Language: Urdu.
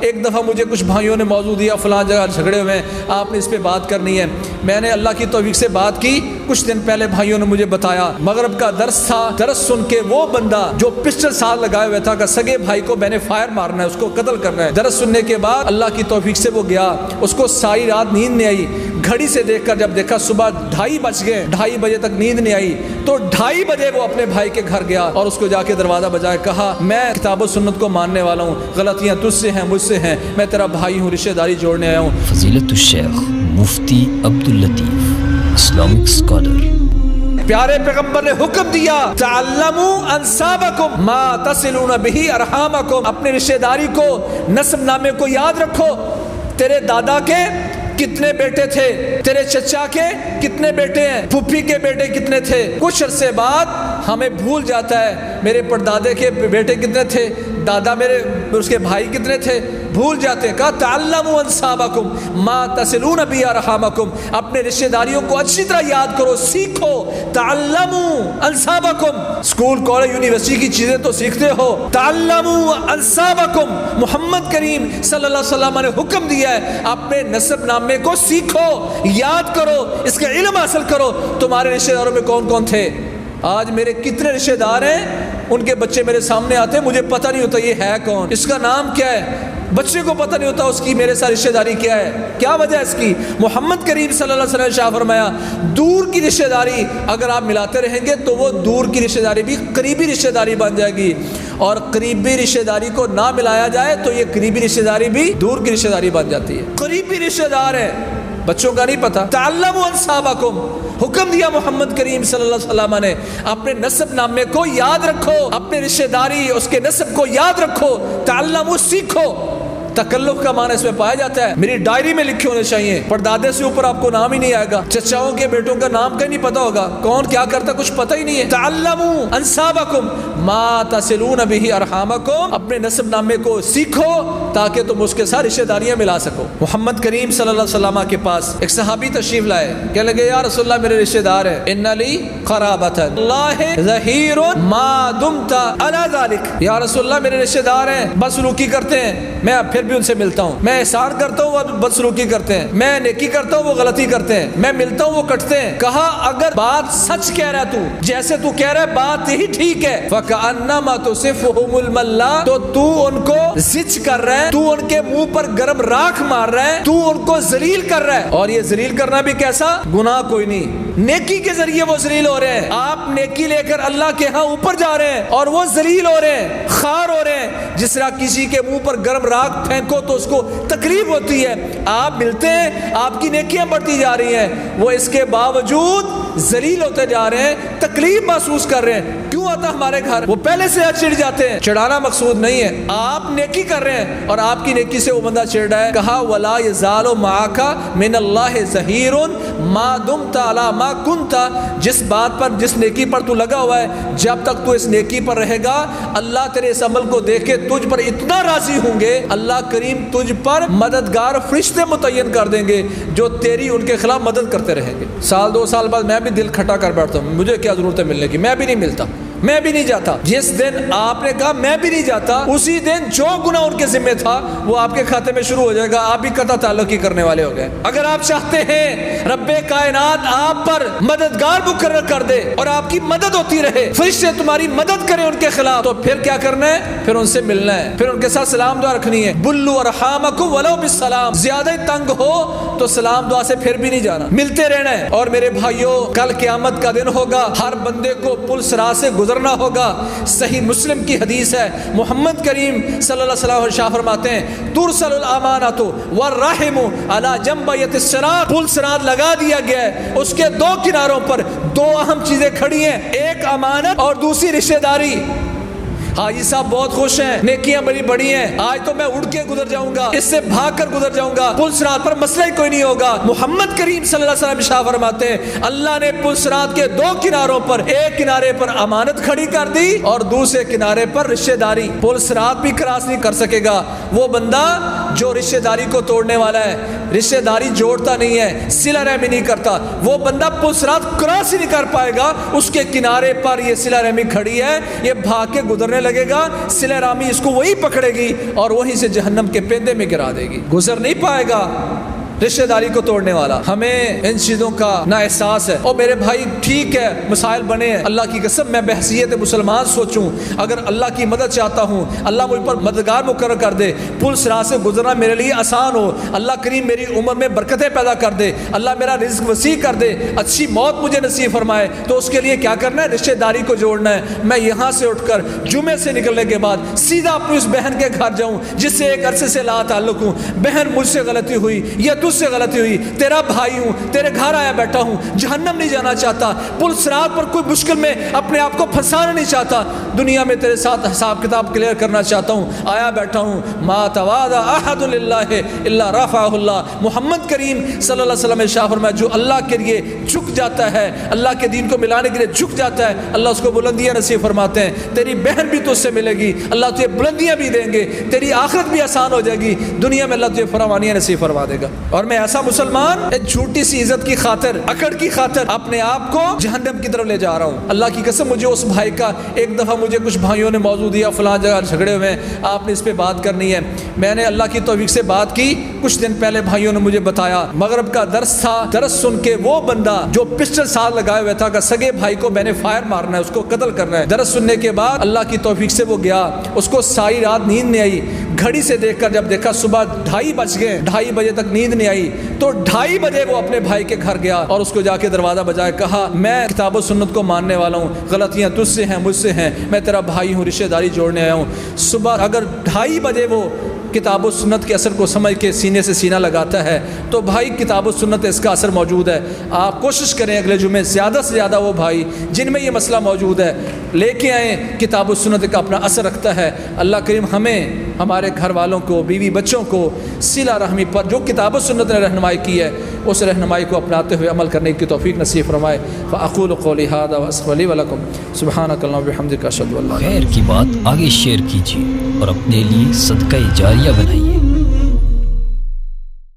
ایک دفعہ مجھے کچھ بھائیوں نے موضوع دیا فلاں جگہ جھگڑے ہوئے ہیں, آپ نے اس پہ بات کرنی ہے. میں نے اللہ کی توفیق سے بات کی. کچھ دن پہلے بھائیوں نے مجھے بتایا مغرب کا درس تھا, درس سن کے وہ بندہ جو پسٹل ساتھ لگائے ہوئے تھا کہ سگے بھائی کو میں نے فائر مارنا ہے, اس کو قتل کرنا ہے. درس سننے کے بعد اللہ کی توفیق سے وہ گیا, اس کو ساری رات نیند نہیں آئی. گھڑی سے دیکھ کر جب دیکھا صبح 2:30 بج گئے, 2:30 بجے تک نیند نہیں آئی, تو 2:30 بجے وہ اپنے بھائی کے گھر گیا اور اس کو جا کے دروازہ بجایا, کہا میں کتاب و سنت کو ماننے والا ہوں, غلطیاں تجھ سے ہیں مجھ سے ہیں, میں تیرا بھائی ہوں, رشتہ داری جوڑنے آیا ہوں. فضیلت الشیخ مفتی عبداللطیف اسلامک اسکالر. پیارے پیغمبر نے حکم دیا تعلموا انسابکم ما تصلون به ارحامکم, اپنے رشتہ داری کو, نسب نامے کو یاد رکھو. تیرے دادا کے کتنے بیٹے تھے, تیرے چچا کے کتنے بیٹے ہیں, پھوپھی کے بیٹے کتنے تھے. کچھ عرصے بعد ہمیں بھول جاتا ہے میرے پردادے کے بیٹے کتنے تھے, دادا میرے اس کے بھائی کتنے تھے, بھول جاتے. کہا تعلموا انسابکم ما تصلون به ارحامکم, اپنے رشتہ داریوں کو اچھی طرح یاد کرو, سیکھو. تعلموا انسابکم, اسکول کالج یونیورسٹی کی چیزیں تو سیکھتے ہو. تعلموا انسابکم, محمد کریم صلی اللہ علیہ وسلم نے حکم دیا ہے اپنے نسب نامے کو سیکھو, یاد کرو, اس کا علم حاصل کرو. تمہارے رشتہ داروں میں کون کون تھے؟ آج میرے کتنے رشتہ دار ہیں, ان کے بچے میرے سامنے آتے ہیں, مجھے پتہ نہیں ہوتا یہ ہے کون, اس کا نام کیا ہے, بچے کو پتہ نہیں ہوتا اس کی میرے ساتھ رشتہ داری کیا ہے. کیا وجہ ہے اس کی؟ محمد کریم صلی اللہ علیہ وسلم نے شاہ فرمایا دور کی رشتہ داری اگر آپ ملاتے رہیں گے تو وہ دور کی رشتہ داری بھی قریبی رشتہ داری بن جائے گی, اور قریبی رشتہ داری کو نہ ملایا جائے تو یہ قریبی رشتہ داری بھی دور کی رشتہ داری بن جاتی ہے. قریبی رشتہ دار ہے, بچوں کا نہیں پتا. تعلموا انسابکم, حکم دیا محمد کریم صلی اللہ علیہ وسلم نے اپنے نسب نامے کو یاد رکھو, اپنے رشتہ داری اس کے نسب کو یاد رکھو. تعلموا, سیکھو. تکلف کا معنی اس میں پایا جاتا ہے, میری ڈائری میں لکھے ہونے چاہیے, پردادے سے اوپر آپ کو نام ہی نہیں آئے گا, چچاؤں کے بیٹوں کا نام کا نہیں پتا ہوگا, کون کیا کرتا کچھ پتہ ہی نہیں ہے. تعلموا انسابکم ما تصلون به ارحامکم, اپنے نسب نامے کو سیکھو تاکہ تم اس کے ساتھ رشتہ داریاں ملا سکو. محمد کریم صلی اللہ علیہ وسلم کے پاس ایک صحابی تشریف لائے, کہنے لگے یا رسول اللہ میرے رشتہ دار ہیں, ان لی قرابۃ اللہ ظہیر ما دمت علی ذلک, یا رسول اللہ میرے رشتہ دار ہیں بدسلوکی کرتے ہیں, میں پھر بھی ان سے ملتا ہوں, میں احسان کرتا ہوں وہ بدسلوکی کرتے ہیں, میں نیکی کرتا ہوں وہ غلطی کرتے ہیں, میں ملتا ہوں وہ کٹتے ہیں. کہا اگر بات سچ کہہ رہا ہے تو, جیسے تو کہہ رہا ہے بات ہی ٹھیک ہے, فکأنما تصفهم الملا, تو ان کو زچ کر رہا ہے, تو ان کے منہ پر گرم راکھ مار رہا ہے, تو ان کو ذلیل کر رہا ہے. اور یہ ذلیل کرنا بھی کیسا گناہ کوئی نہیں, نیکی کے ذریعے وہ ذلیل ہو رہے ہیں. آپ نیکی لے کر اللہ کے ہاں اوپر جا رہے ہیں اور وہ ذلیل ہو رہے ہیں, خار ہو رہے ہیں. جس طرح کسی کے منہ پر گرم راکھ پھینکو تو اس کو تکلیف ہوتی ہے, آپ ملتے ہیں آپ کی نیکیاں بڑھتی جا رہی ہیں, وہ اس کے باوجود ذلیل ہوتے جا رہے ہیں, تکلیف محسوس کر رہے ہیں. کیوں آتا ہمارے گھر, وہ پہلے سے چڑ جاتے ہیں. چڑھانا مقصود نہیں ہے, آپ نیکی کر رہے ہیں اور آپ کی نیکی سے وہ بندہ چڑھ رہا ہے. کہا ولا یزال معک من اللہ ظہیر ما دمت علی ما کنت, جس بات پر جس نیکی پر تو لگا ہوا ہے, جب تک تو اس نیکی پر رہے گا اللہ تیرے اس عمل کو دیکھ کے تجھ پر اتنا راضی ہوں گے, اللہ کریم تجھ پر مددگار فرشتے متعین کر دیں گے جو تیری ان کے خلاف مدد کرتے رہیں گے. سال 2 سال بعد میں بھی دل کھٹا کر بیٹھتا ہوں, مجھے کیا ضرورت ہے ملنے کی, میں بھی نہیں ملتا, میں بھی نہیں جاتا. جس دن آپ نے کہا میں بھی نہیں جاتا, اسی دن جو گناہ ان کے ذمہ تھا وہ آپ کے کھاتے میں شروع ہو جائے گا, آپ بھی قطع تعلق ہی کرنے والے ہو گئے. اگر آپ چاہتے ہیں رب کائنات آپ پر مددگار مقرر کر دے اور آپ کی مدد ہوتی رہے, فرشتے تمہاری مدد کریں ان کے خلاف, تو پھر کیا کرنا ہے, پھر ان سے ملنا ہے, پھر ان کے ساتھ سلام دعا رکھنی ہے. بلو ارحامکم ولو بالسلام, زیادہ تنگ ہو تو سلام دعا سے پھر بھی نہیں جانا, ملتے رہنا ہے. اور میرے بھائیوں کل قیامت کا دن ہوگا, ہر بندے کو پل صراط سے گزرنا ہوگا. صحیح مسلم کی حدیث ہے, محمد کریم صلی اللہ علیہ وسلم شاہ فرماتے ہیں ترسل الامانۃ والرحم علی جنبیۃ الصراط, پل صراط لگا دیا گیا ہے, اس کے 2 کناروں پر 2 اہم چیزیں کھڑی ہیں, ایک امانت اور دوسری رشتہ داری. حاجی صاحب بہت خوش ہیں, نیکیاں بڑی بڑی ہیں, آج تو میں اڑ کے گزر جاؤں گا, اس سے بھاگ کر گزر جاؤں گا, پل صراط پر مسئلہ ہی کوئی نہیں ہوگا. محمد کریم صلی اللہ علیہ وسلم شاہ فرماتے ہیں اللہ نے پل صراط کے 2 کناروں پر, ایک کنارے پر امانت کھڑی کر دی اور دوسرے کنارے پر رشتہ داری. پل صراط بھی کراس نہیں کر سکے گا وہ بندہ جو رشتہ داری کو توڑنے والا ہے، رشتہ داری جوڑتا نہیں ہے، صلہ رحمی نہیں کرتا، وہ بندہ پل صراط کراس ہی نہیں کر پائے گا۔ اس کے کنارے پر یہ صلہ رحمی کھڑی ہے، یہ بھاگ کے گزرنے لگے گا، صلہ رحمی اس کو وہی پکڑے گی اور وہیں سے جہنم کے پیندے میں گرا دے گی، گزر نہیں پائے گا رشتہ داری کو توڑنے والا۔ ہمیں ان چیزوں کا نا احساس ہے۔ اور میرے بھائی ٹھیک ہے مسائل بنے ہیں، اللہ کی قسم میں بحیثیت مسلمان سوچوں، اگر اللہ کی مدد چاہتا ہوں، اللہ مجھ پر مددگار مقرر کر دے، پل صراط سے گزرنا میرے لیے آسان ہو، اللہ کریم میری عمر میں برکتیں پیدا کر دے، اللہ میرا رزق وسیع کر دے، اچھی موت مجھے نصیب فرمائے، تو اس کے لیے کیا کرنا ہے؟ رشتہ داری کو جوڑنا ہے۔ میں یہاں سے اٹھ کر جمعے سے نکلنے کے بعد سیدھا اپنی اس بہن کے گھر جاؤں جس سے ایک عرصے سے لا تعلق ہوں، بہن مجھ سے غلطی ہوئی یا تجھ سے غلطی ہوئی، تیرا بھائی ہوں، تیرے گھر آیا بیٹھا ہوں، جہنم نہیں جانا چاہتا، پل صراط پر کوئی مشکل میں اپنے آپ کو پھنسانا نہیں چاہتا، دنیا میں تیرے ساتھ حساب کتاب کلیئر کرنا چاہتا ہوں، آیا بیٹھا ہوں۔ ما تواضع احد للہ الا رفعہ اللہ، محمد کریم صلی اللہ علیہ وسلم ارشاد فرمایا جو اللہ کے لیے جھک جاتا ہے، اللہ کے دین کو ملانے کے لیے جھک جاتا ہے، اللہ اس کو بلندیاں نصیب فرماتے ہیں۔ تیری بہن بھی تجھ سے ملے گی، اللہ تجھے بلندیاں بھی دیں گے، تیری آخرت بھی آسان ہو جائے گی، دنیا میں اللہ تجھے فراوانیاں نصیب فرما دے گا۔ اور میں ایسا مسلمان ایک جھوٹی سی عزت کی خاطر، اکڑ کی خاطر اپنے آپ کو جہنم کی طرف لے جا رہا ہوں۔ اللہ کی قسم مجھے اس بھائی کا، ایک دفعہ مجھے کچھ بھائیوں نے موضوع دیا، فلاں جگہ جھگڑے ہوئے ہیں، آپ نے اس پہ بات کرنی ہے۔ میں نے اللہ کی توفیق سے بات کی، کچھ دن پہلے بھائیوں نے مجھے بتایا مغرب کا درس تھا، درس سن کے وہ بندہ جو پسٹل ساتھ لگائے ہوئے تھا کہ سگے بھائی کو میں نے فائر مارنا ہے، اس کو قتل کرنا ہے۔ درس سننے کے بعد اللہ کی توفیق سے وہ گیا، اس کو ساری رات نیند نہیں آئی، گھڑی سے دیکھ کر جب دیکھا صبح 2:30 بج گئے، 2:30 بجے تک نیند نہیں آئی، تو 2:30 بجے وہ اپنے بھائی کے گھر گیا اور اس کو جا کے دروازہ بجایا، کہا میں کتاب و سنت کو ماننے والا ہوں، غلطیاں تجھ سے ہیں، مجھ سے ہیں، میں تیرا بھائی ہوں، رشتہ داری جوڑنے آیا ہوں۔ صبح اگر 2:30 بجے وہ کتاب و سنت کے اثر کو سمجھ کے سینے سے سینہ لگاتا ہے تو بھائی کتاب و سنت اس کا اثر موجود ہے۔ آپ کوشش کریں اگلے جمعے زیادہ سے زیادہ وہ بھائی جن میں یہ مسئلہ موجود ہے لے کے آئیں، کتاب و سنت کا اپنا اثر رکھتا ہے۔ اللہ کریم ہمیں، ہمارے گھر والوں کو، بیوی بچوں کو صلہ رحمی پر جو کتاب و سنت نے رہنمائی کی ہے اس رہنمائی کو اپناتے ہوئے عمل کرنے کی توفیق نصیب فرمائے۔ فاقول قولی ھذا واستغفر لی ولکم سبحانک اللہم وبحمدک اشہد ان لا الہ الا انت۔ خیر کی بات آگے شیئر کیجیے اور اپنے لیے صدقہ جاریہ بنائیے۔